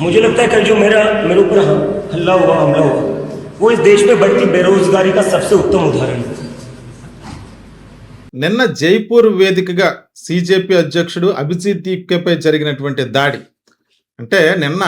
मुझे लगता है कल जो मेरे ऊपर हमला हुआ वो इस देश में बढ़ती बेरोजगारी का सबसे उत्तम उदाहरण है। నిన్న జైపూర్ వేదికగా సీజేపీ అధ్యక్షుడు అభిజిత్ దీప్కేపై జరిగినటువంటి దాడి అంటే నిన్న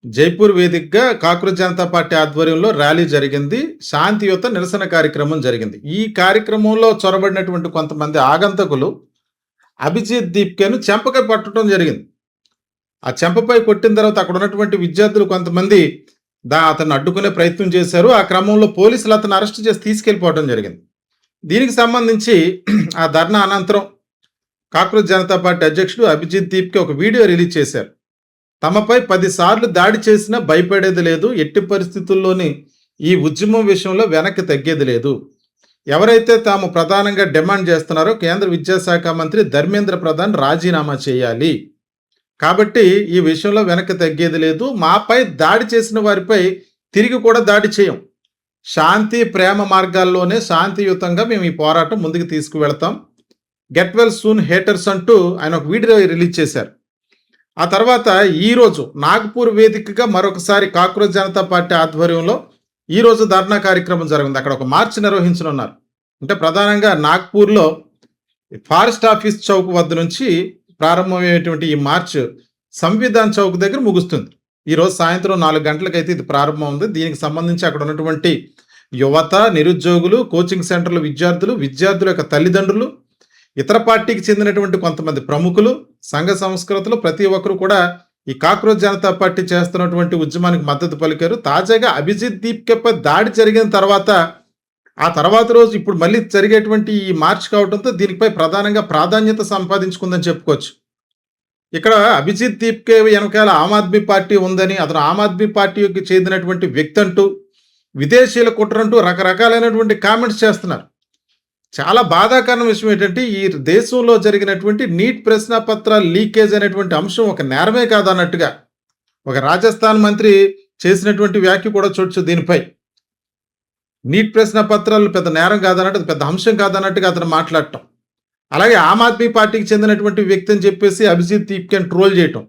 జైపూర్ వేదికగా కాక్రోచ్ జనతా పార్టీ ఆధ్వర్యంలో ర్యాలీ జరిగింది. శాంతియుత నిరసన కార్యక్రమం జరిగింది. ఈ కార్యక్రమంలో చొరబడినటువంటి కొంతమంది ఆగంతకులు అభిజిత్ దీప్కేను చెంపకై పట్టడం జరిగింది. ఆ చెంపపై కొట్టిన తర్వాత అక్కడ ఉన్నటువంటి విద్యార్థులు కొంతమంది అతన్ని అడ్డుకునే ప్రయత్నం చేశారు. ఆ క్రమంలో పోలీసులు అతను అరెస్ట్ చేసి తీసుకెళ్ళిపోవడం జరిగింది. దీనికి సంబంధించి ఆ ధర్నా అనంతరం కాక్రోచ్ జనతా పార్టీ అధ్యక్షుడు అభిజిత్ దీప్కే ఒక వీడియో రిలీజ్ చేశారు. తమపై 10 సార్లు దాడి చేసినా భయపడేది లేదు, ఎట్టి పరిస్థితుల్లోని ఈ ఉద్యమం విషయంలో వెనక్కి తగ్గేది లేదు. ఎవరైతే తాము ప్రధానంగా డిమాండ్ చేస్తున్నారో కేంద్ర విద్యాశాఖ మంత్రి ధర్మేంద్ర ప్రధాన్ రాజీనామా చేయాలి. కాబట్టి ఈ విషయంలో వెనక్కి తగ్గేది లేదు. మాపై దాడి చేసిన వారిపై తిరిగి కూడా దాడి చేయం. శాంతి ప్రేమ మార్గాల్లోనే శాంతియుతంగా మేము ఈ పోరాటం ముందుకు తీసుకువెళతాం. గెట్ వెల్ సూన్ హేటర్స్ అంటూ ఆయన ఒక వీడియో రిలీజ్ చేశారు. ఆ తర్వాత ఈరోజు నాగ్పూర్ వేదికగా మరొకసారి కాక్రోచ్ జనతా పార్టీ ఆధ్వర్యంలో ఈరోజు ధర్నా కార్యక్రమం జరిగింది. అక్కడ ఒక మార్చ్ నిర్వహించనున్నారు. అంటే ప్రధానంగా నాగ్పూర్లో ఫారెస్ట్ ఆఫీస్ చౌక్ వద్ద నుంచి ప్రారంభమయ్యేటువంటి ఈ మార్చ్ సంవిధాన్ చౌక్ దగ్గర ముగుస్తుంది. ఈరోజు సాయంత్రం 4 గంటలకైతే ఇది ప్రారంభం ఉంది. దీనికి సంబంధించి అక్కడ ఉన్నటువంటి యువత, నిరుద్యోగులు, కోచింగ్ సెంటర్ల విద్యార్థుల యొక్క తల్లిదండ్రులు, ఇతర పార్టీకి చెందినటువంటి కొంతమంది ప్రముఖులు, సంఘ సంస్కృతులు ప్రతి ఒక్కరు కూడా ఈ కాక్రోచ్ జనతా పార్టీ చేస్తున్నటువంటి ఉద్యమానికి మద్దతు పలికారు. తాజాగా అభిజిత్ దీప్కేపై దాడి జరిగిన తర్వాత ఆ తర్వాత రోజు ఇప్పుడు మళ్ళీ జరిగేటువంటి ఈ మార్చ్ కావడంతో దీనిపై ప్రధానంగా ప్రాధాన్యత సంపాదించుకుందని చెప్పుకోవచ్చు. ఇక్కడ అభిజిత్ దీప్కే వెనకాల ఆమ్ ఆద్మీ పార్టీ ఉందని, అతను ఆమ్ ఆద్మీ పార్టీకి చెందినటువంటి వ్యక్తి అంటూ, విదేశీయుల కుట్రంటూ రకరకాలైనటువంటి కామెంట్స్ చేస్తున్నారు. చాలా బాధాకరమైన విషయం ఏంటంటే ఈ దేశంలో జరిగినటువంటి నీట్ ప్రశ్నపత్రాల లీకేజ్ అనేటువంటి అంశం ఒక నేరమే కాదన్నట్టుగా ఒక రాజస్థాన్ మంత్రి చేసినటువంటి వ్యాఖ్య కూడా చూడొచ్చు. దీనిపై నీట్ ప్రశ్నపత్రాలు పెద్ద నేరం కాదన్నట్టు, పెద్ద అంశం కాదన్నట్టుగా అతను మాట్లాడటం, అలాగే ఆమ్ ఆద్మీ పార్టీకి చెందినటువంటి వ్యక్తి అని చెప్పేసి అభిజిత్ దీప్కేని ట్రోల్ చేయటం.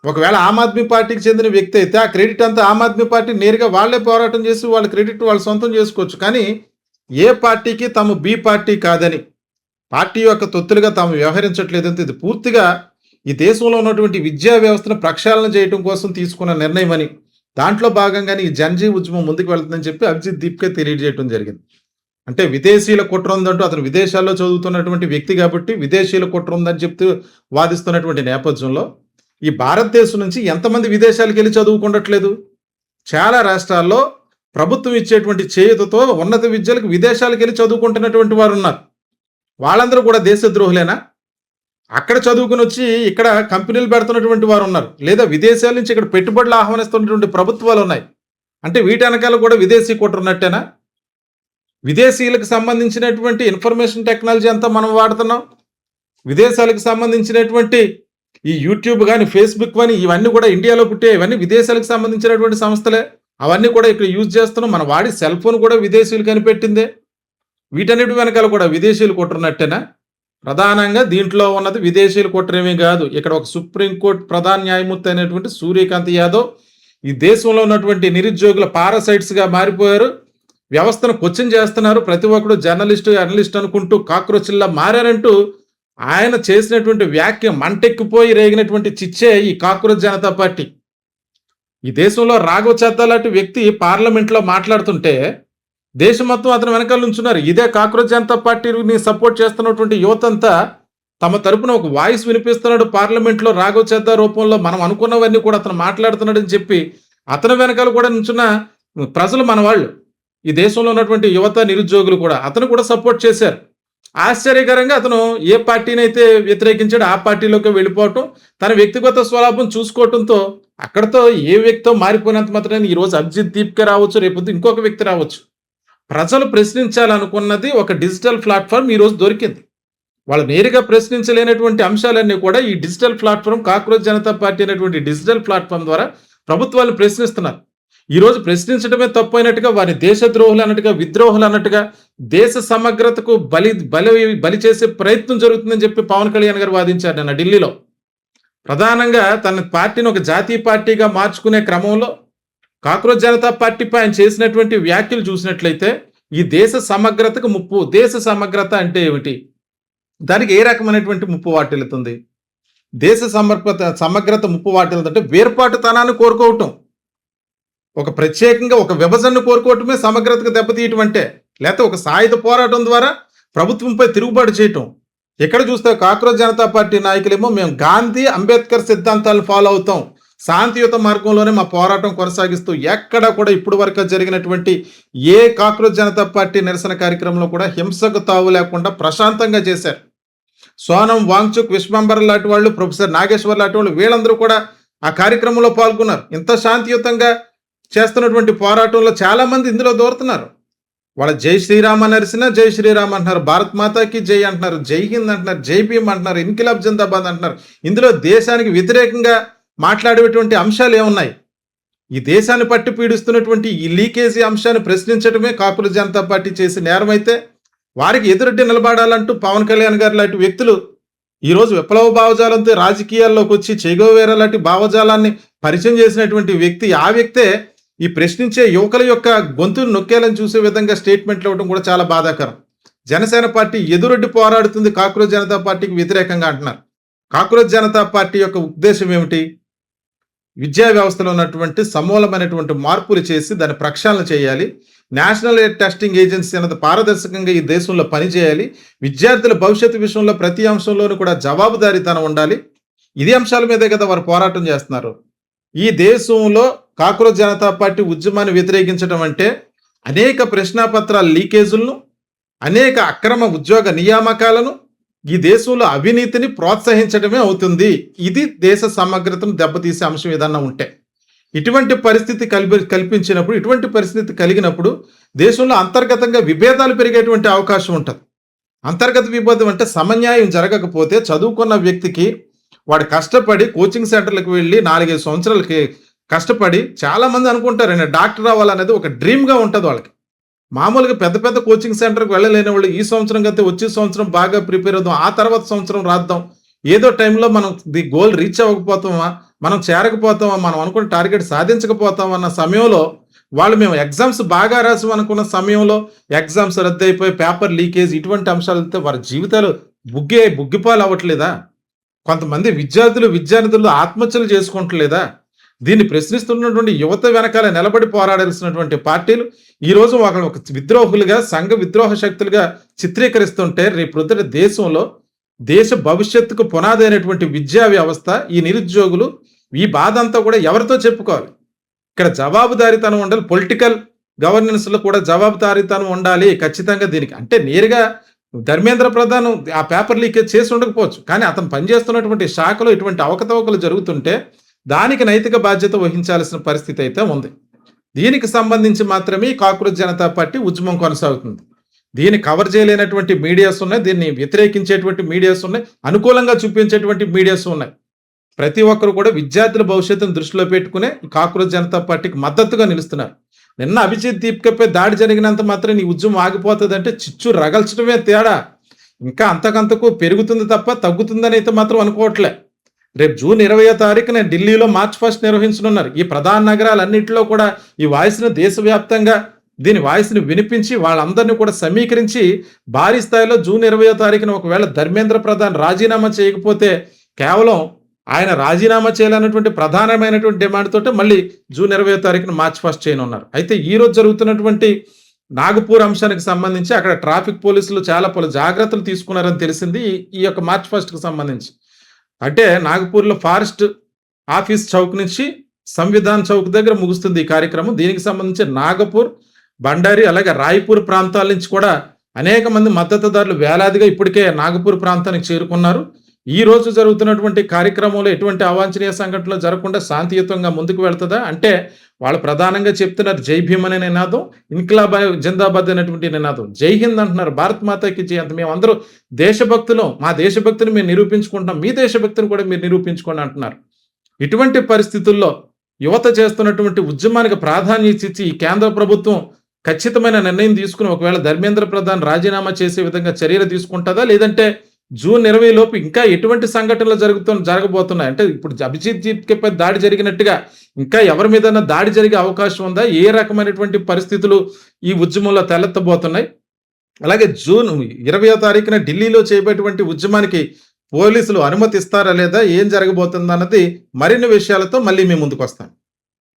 ఒకవేళ ఆమ్ ఆద్మీ పార్టీకి చెందిన వ్యక్తి అయితే ఆ క్రెడిట్ అంతా ఆమ్ ఆద్మీ పార్టీ నేరుగా వాళ్లే పోరాటం చేసి వాళ్ళ క్రెడిట్ వాళ్ళు సొంతం చేసుకోవచ్చు. కానీ ఏ పార్టీకి తాము బి పార్టీ కాదని, పార్టీ యొక్క తొత్తులుగా తాము వ్యవహరించట్లేదంటే ఇది పూర్తిగా ఈ దేశంలో ఉన్నటువంటి విద్యా వ్యవస్థను ప్రక్షాళన చేయడం కోసం తీసుకున్న నిర్ణయం అని, దాంట్లో భాగంగానే ఈ జన్జీ ఉద్యమం ముందుకు వెళ్తుందని చెప్పి అభిజిత్ దీప్కే తెలియజేయడం జరిగింది. అంటే విదేశీయుల కుట్ర ఉందంటూ అతను విదేశాల్లో చదువుతున్నటువంటి వ్యక్తి కాబట్టి విదేశీయుల కుట్ర ఉందని చెప్తూ వాదిస్తున్నటువంటి నేపథ్యంలో ఈ భారతదేశం నుంచి ఎంతమంది విదేశాలకు వెళ్ళి చదువుకుండట్లేదు? చాలా రాష్ట్రాల్లో ప్రభుత్వం ఇచ్చేటువంటి చేయూతతో ఉన్నత విద్యలకు విదేశాలకు వెళ్ళి చదువుకుంటున్నటువంటి వారు ఉన్నారు. వాళ్ళందరూ కూడా దేశద్రోహులేనా? అక్కడ చదువుకుని వచ్చి ఇక్కడ కంపెనీలు పెడుతున్నటువంటి వారు ఉన్నారు, లేదా విదేశాల నుంచి ఇక్కడ పెట్టుబడులు ఆహ్వానిస్తున్నటువంటి ప్రభుత్వాలు ఉన్నాయి. అంటే వీటి వెనకాల కూడా విదేశీ కుట్ర ఉన్నట్టేనా? విదేశీయులకు సంబంధించినటువంటి ఇన్ఫర్మేషన్ టెక్నాలజీ అంతా మనం వాడుతున్నాం. విదేశాలకు సంబంధించినటువంటి ఈ యూట్యూబ్ కానీ ఫేస్బుక్ కానీ ఇవన్నీ కూడా ఇండియాలో పుట్టే, ఇవన్నీ విదేశాలకు సంబంధించినటువంటి సంస్థలే. అవన్నీ కూడా ఇక్కడ యూజ్ చేస్తున్నాం. మన వాడి సెల్ ఫోన్ కూడా విదేశీయులు కనిపెట్టిందే. వీటన్నిటి వెనకాల కూడా విదేశీయులు కుట్రన్నట్టేనా? ప్రధానంగా దీంట్లో ఉన్నది విదేశీయులు కుట్రేమీ కాదు. ఇక్కడ ఒక సుప్రీంకోర్టు ప్రధాన న్యాయమూర్తి అయినటువంటి సూర్యకాంత్ యాదవ్ ఈ దేశంలో ఉన్నటువంటి నిరుద్యోగుల పారాసైట్స్గా మారిపోయారు. వ్యవస్థను క్వశ్చన్ చేస్తున్నారు. ప్రతి ఒక్కరు జర్నలిస్ట్ అనుకుంటూ కాక్రోచ్లా మారారంటూ ఆయన చేసినటువంటి వ్యాఖ్య మంటెక్కిపోయి రేగినటువంటి చిచ్చే ఈ కాక్రోచ్ జనతా పార్టీ. ఈ దేశంలో రాఘవ చద్దా లాంటి వ్యక్తి పార్లమెంట్లో మాట్లాడుతుంటే దేశం మొత్తం అతను వెనకాల నుంచున్నారు. ఇదే కాక్రోచ్ జనతా పార్టీని సపోర్ట్ చేస్తున్నటువంటి యువతంతా తమ తరపున ఒక వాయిస్ వినిపిస్తున్నాడు పార్లమెంట్లో రాఘవ చద్దా రూపంలో. మనం అనుకున్నవన్నీ కూడా అతను మాట్లాడుతున్నాడని చెప్పి అతని వెనకాల కూడా నుంచున్న ప్రజలు మన వాళ్ళు, ఈ దేశంలో ఉన్నటువంటి యువత నిరుద్యోగులు కూడా అతను కూడా సపోర్ట్ చేశారు. ఆశ్చర్యకరంగా అతను ఏ పార్టీని అయితే వ్యతిరేకించాడో ఆ పార్టీలోకి వెళ్ళిపోవటం, తన వ్యక్తిగత స్వలాభం చూసుకోవటంతో అక్కడతో ఏ వ్యక్తితో మారిపోయినంత మాత్రమే ఈరోజు అభిజిత్ దీప్కే రావచ్చు, రేపు ఇంకొక వ్యక్తి రావచ్చు. ప్రజలు ప్రశ్నించాలనుకున్నది ఒక డిజిటల్ ప్లాట్ఫామ్ ఈరోజు దొరికింది. వాళ్ళు నేరుగా ప్రశ్నించలేనటువంటి అంశాలన్నీ కూడా ఈ digital platform cockroach Janata party అనేటువంటి డిజిటల్ ప్లాట్ఫామ్ ద్వారా ప్రభుత్వాలు ప్రశ్నిస్తున్నారు. ఈరోజు ప్రశ్నించడమే తప్పు అయినట్టుగా, వారిని దేశద్రోహులు అన్నట్టుగా, విద్రోహులు అన్నట్టుగా, దేశ సమగ్రతకు బలి చేసే ప్రయత్నం జరుగుతుందని చెప్పి పవన్ కళ్యాణ్ గారు వాదించారు నిన్న ఢిల్లీలో. ప్రధానంగా తన పార్టీని ఒక జాతీయ పార్టీగా మార్చుకునే క్రమంలో కాక్రోచ్ జనతా పార్టీపై ఆయన చేసినటువంటి వ్యాఖ్యలు చూసినట్లయితే ఈ దేశ సమగ్రతకు ముప్పు. దేశ సమగ్రత అంటే ఏమిటి? దానికి ఏ రకమైనటువంటి ముప్పు వాటిల్లుతుంది? దేశ సమగ్రత ముప్పు వాటిల్లుతుంటే వేర్పాటుతనాన్ని కోరుకోవటం, ఒక ప్రత్యేకంగా ఒక విభజనను కోరుకోవటమే సమగ్రతకు దెబ్బతీయటం అంటే. లేకపోతే ఒక సాయుధ పోరాటం ద్వారా ప్రభుత్వంపై తిరుగుబాటు చేయటం. ఎక్కడ చూస్తే కాక్రోచ్ జనతా పార్టీ నాయకులేమో మేము గాంధీ అంబేద్కర్ సిద్ధాంతాలను ఫాలో అవుతాం, శాంతియుత మార్గంలోనే మా పోరాటం కొనసాగిస్తూ, ఎక్కడ కూడా ఇప్పుడు వరకు జరిగినటువంటి ఏ కాక్రోచ్ జనతా పార్టీ నిరసన కార్యక్రమంలో కూడా హింసకు తావు లేకుండా ప్రశాంతంగా చేశారు. సోనం వాంగ్చుక్, విశ్వంబర్ లాంటి వాళ్ళు, ప్రొఫెసర్ నాగేశ్వర్ లాంటి వాళ్ళు, వీళ్ళందరూ కూడా ఆ కార్యక్రమంలో పాల్గొన్నారు. ఇంత శాంతియుతంగా చేస్తున్నటువంటి పోరాటంలో చాలా మంది ఇందులో దూరుతున్నారు. వాళ్ళ జై శ్రీరామ్ అని అరిసినా జై శ్రీరామ్ అంటున్నారు, భారత్ మాతాకి జై అంటున్నారు, జై హింద్ అంటున్నారు, జై భీమ్ అంటున్నారు, ఇన్కిలాబ్ జిందాబాద్ అంటున్నారు. ఇందులో దేశానికి వ్యతిరేకంగా మాట్లాడేటువంటి అంశాలు ఏమున్నాయి? ఈ దేశాన్ని పట్టి పీడిస్తున్నటువంటి ఈ లీకేజీ అంశాన్ని ప్రశ్నించడమే కాక్రోచ్ జనతా పార్టీ చేసే నేరం అయితే, వారికి ఎదురొడ్డి నిలబడాలంటూ పవన్ కళ్యాణ్ గారు లాంటి వ్యక్తులు ఈరోజు విప్లవ భావజాలంతో రాజకీయాల్లోకి వచ్చి చెగోవేరా లాంటి భావజాలాన్ని పరిచయం చేసినటువంటి వ్యక్తి, ఆ వ్యక్తే ఈ ప్రశ్నించే యువకుల యొక్క గొంతును నొక్కేయాలని చూసే విధంగా స్టేట్మెంట్లు ఇవ్వడం కూడా చాలా బాధాకరం. జనసేన పార్టీ ఎదురొడ్డి పోరాడుతుంది కాక్రోచ్ జనతా పార్టీకి వ్యతిరేకంగా అంటున్నారు. కాక్రోచ్ జనతా పార్టీ యొక్క ఉద్దేశం ఏమిటి? విద్యా వ్యవస్థలో ఉన్నటువంటి సమూలమైనటువంటి మార్పులు చేసి దాన్ని ప్రక్షాళన చేయాలి. నేషనల్ టెస్టింగ్ ఏజెన్సీ అన్నది పారదర్శకంగా ఈ దేశంలో పనిచేయాలి. విద్యార్థుల భవిష్యత్తు విషయంలో ప్రతి అంశంలోనూ కూడా జవాబుదారీతనం ఉండాలి. ఇదే అంశాల మీదే కదా వారు పోరాటం చేస్తున్నారు. ఈ దేశంలో కాక్రోచ్ జనతా పార్టీ ఉద్యమాన్ని వ్యతిరేకించడం అంటే అనేక ప్రశ్నాపత్రాల లీకేజులను, అనేక అక్రమ ఉద్యోగ నియామకాలను, ఈ దేశంలో అవినీతిని ప్రోత్సహించడమే అవుతుంది. ఇది దేశ సమగ్రతను దెబ్బతీసే అంశం ఏదన్నా ఉంటే. ఇటువంటి పరిస్థితి కల్పించినప్పుడు, ఇటువంటి పరిస్థితి కలిగినప్పుడు దేశంలో అంతర్గతంగా విభేదాలు పెరిగేటువంటి అవకాశం ఉంటుంది. అంతర్గత విభేదం అంటే సమన్యాయం జరగకపోతే చదువుకున్న వ్యక్తికి వాడు కష్టపడి కోచింగ్ సెంటర్లకు వెళ్ళి 4-5 సంవత్సరాలకి కష్టపడి, చాలామంది అనుకుంటారు నేను డాక్టర్ అవ్వాలనేది ఒక డ్రీమ్గా ఉంటుంది వాళ్ళకి. మామూలుగా పెద్ద పెద్ద కోచింగ్ సెంటర్కి వెళ్ళలేని వాళ్ళు ఈ సంవత్సరం అయితే వచ్చే సంవత్సరం బాగా ప్రిపేర్ అవుదాం, ఆ తర్వాత సంవత్సరం రాద్దాం, ఏదో టైంలో మనం ది గోల్ రీచ్ అవ్వకపోతామా, మనం చేరకపోతామా, మనం అనుకున్న టార్గెట్ సాధించకపోతామా అన్న సమయంలో వాళ్ళు మేము ఎగ్జామ్స్ బాగా రాసాం అనుకున్న సమయంలో ఎగ్జామ్స్ రద్దయిపోయి పేపర్ లీకేజ్ ఇటువంటి అంశాలతో వారి జీవితాలు బుగ్గిపాలు అవ్వట్లేదా? కొంతమంది విద్యార్థులు ఆత్మహత్యలు చేసుకుంటలేదా? దీన్ని ప్రశ్నిస్తున్నటువంటి యువత వెనకాల నిలబడి పోరాడాల్సినటువంటి పార్టీలు ఈరోజు ఒక విద్రోహులుగా, సంఘ విద్రోహ శక్తులుగా చిత్రీకరిస్తుంటే రేపు దేశంలో దేశ భవిష్యత్తుకు పునాది అయినటువంటి విద్యా వ్యవస్థ, ఈ నిరుద్యోగులు, ఈ బాధ అంతా కూడా ఎవరితో చెప్పుకోవాలి? ఇక్కడ జవాబుదారీతనం ఉండాలి. పొలిటికల్ గవర్నెన్స్లో కూడా జవాబుదారీతనం ఉండాలి ఖచ్చితంగా. దీనికి అంటే నేరుగా ధర్మేంద్ర ప్రధాన్ ఆ పేపర్ లీకేజ్ చేసి ఉండకపోవచ్చు, కానీ అతను పనిచేస్తున్నటువంటి శాఖలో ఇటువంటి అవకతవకలు జరుగుతుంటే దానికి నైతిక బాధ్యత వహించాల్సిన పరిస్థితి అయితే ఉంది. దీనికి సంబంధించి మాత్రమే కాక్రోచ్ జనతా పార్టీ ఉద్యమం కొనసాగుతుంది. దీన్ని కవర్ చేయలేనటువంటి మీడియాస్ ఉన్నాయి, దీన్ని వ్యతిరేకించేటువంటి మీడియాస్ ఉన్నాయి, అనుకూలంగా చూపించేటువంటి మీడియాస్ ఉన్నాయి. ప్రతి ఒక్కరు కూడా విద్యార్థుల భవిష్యత్తును దృష్టిలో పెట్టుకునే ఈ కాక్రోచ్ జనతా పార్టీకి మద్దతుగా నిలుస్తున్నారు. నిన్న అభిజిత్ దీప్కపై దాడి జరిగినంత మాత్రం నీ ఉద్యమం ఆగిపోతుంది అంటే చిచ్చు రగల్చడమే తేడా. ఇంకా అంతకంతకు పెరుగుతుంది తప్ప తగ్గుతుందని అయితే మాత్రం అనుకోవట్లే. రేపు జూన్ 20వ తారీఖున ఢిల్లీలో మార్చ్ ఫస్ట్ నిర్వహించనున్నారు. ఈ ప్రధాన నగరాలన్నింటిలో కూడా ఈ వాయిస్ను దేశవ్యాప్తంగా దీని వాయిస్ని వినిపించి వాళ్ళందరినీ కూడా సమీకరించి భారీ స్థాయిలో జూన్ 20వ తారీఖున ఒకవేళ ధర్మేంద్ర ప్రధాన్ రాజీనామా చేయకపోతే కేవలం ఆయన రాజీనామా చేయాలన్నటువంటి ప్రధానమైనటువంటి డిమాండ్ తోటే మళ్ళీ జూన్ 20వ తారీఖున మార్చ్ ఫస్ట్ చేయనున్నారు. అయితే ఈ రోజు జరుగుతున్నటువంటి నాగపూర్ అంశానికి సంబంధించి అక్కడ ట్రాఫిక్ పోలీసులు చాలా పలు జాగ్రత్తలు తీసుకున్నారని తెలిసింది ఈ యొక్క మార్చ్ ఫస్ట్కి సంబంధించి. అంటే నాగపూర్లో ఫారెస్ట్ ఆఫీస్ చౌక్ నుంచి సంవిధాన్ చౌక్ దగ్గర ముగుస్తుంది ఈ కార్యక్రమం. దీనికి సంబంధించి నాగపూర్, బండారి, అలాగే రాయ్పూర్ ప్రాంతాల నుంచి కూడా అనేక మంది మద్దతుదారులు వేలాదిగా ఇప్పటికే నాగపూర్ ప్రాంతానికి చేరుకున్నారు. ఈ రోజు జరుగుతున్నటువంటి కార్యక్రమంలో ఎటువంటి అవాంఛనీయ సంఘటనలు జరగకుండా శాంతియుతంగా ముందుకు వెళ్తుందా అంటే వాళ్ళు ప్రధానంగా చెప్తున్నారు జై భీమ్ అనే నినాదం, ఇన్కిలాబ్ జిందాబాద్ అనేటువంటి నినాదం, జై హింద్ అంటున్నారు, భారత్ మాతాకి జై అంత. మేము అందరూ దేశభక్తులు, మా దేశభక్తిని మేము నిరూపించుకుంటాం, మీ దేశభక్తిని కూడా మీరు నిరూపించుకోండి అంటున్నారు. ఇటువంటి పరిస్థితుల్లో యువత చేస్తున్నటువంటి ఉద్యమానికి ప్రాధాన్యత ఇచ్చి ఈ కేంద్ర ప్రభుత్వం ఖచ్చితమైన నిర్ణయం తీసుకుని ఒకవేళ ధర్మేంద్ర ప్రధాన్ రాజీనామా చేసే విధంగా చర్యలు తీసుకుంటుందా, లేదంటే జూన్ 20 లోపు ఇంకా ఎటువంటి సంఘటనలు జరగబోతున్నాయి? అంటే ఇప్పుడు అభిజిత్ దీప్కపై దాడి జరిగినట్టుగా ఇంకా ఎవరి మీదైనా దాడి జరిగే అవకాశం ఉందా? ఏ రకమైనటువంటి పరిస్థితులు ఈ ఉద్యమంలో తలెత్తబోతున్నాయి? అలాగే జూన్ 20వ తారీఖున ఢిల్లీలో చేయబడేటువంటి ఉద్యమానికి పోలీసులు అనుమతి ఇస్తారా లేదా? ఏం జరగబోతుందన్నది మరిన్ని విషయాలతో మళ్ళీ మీ ముందుకొస్తాను.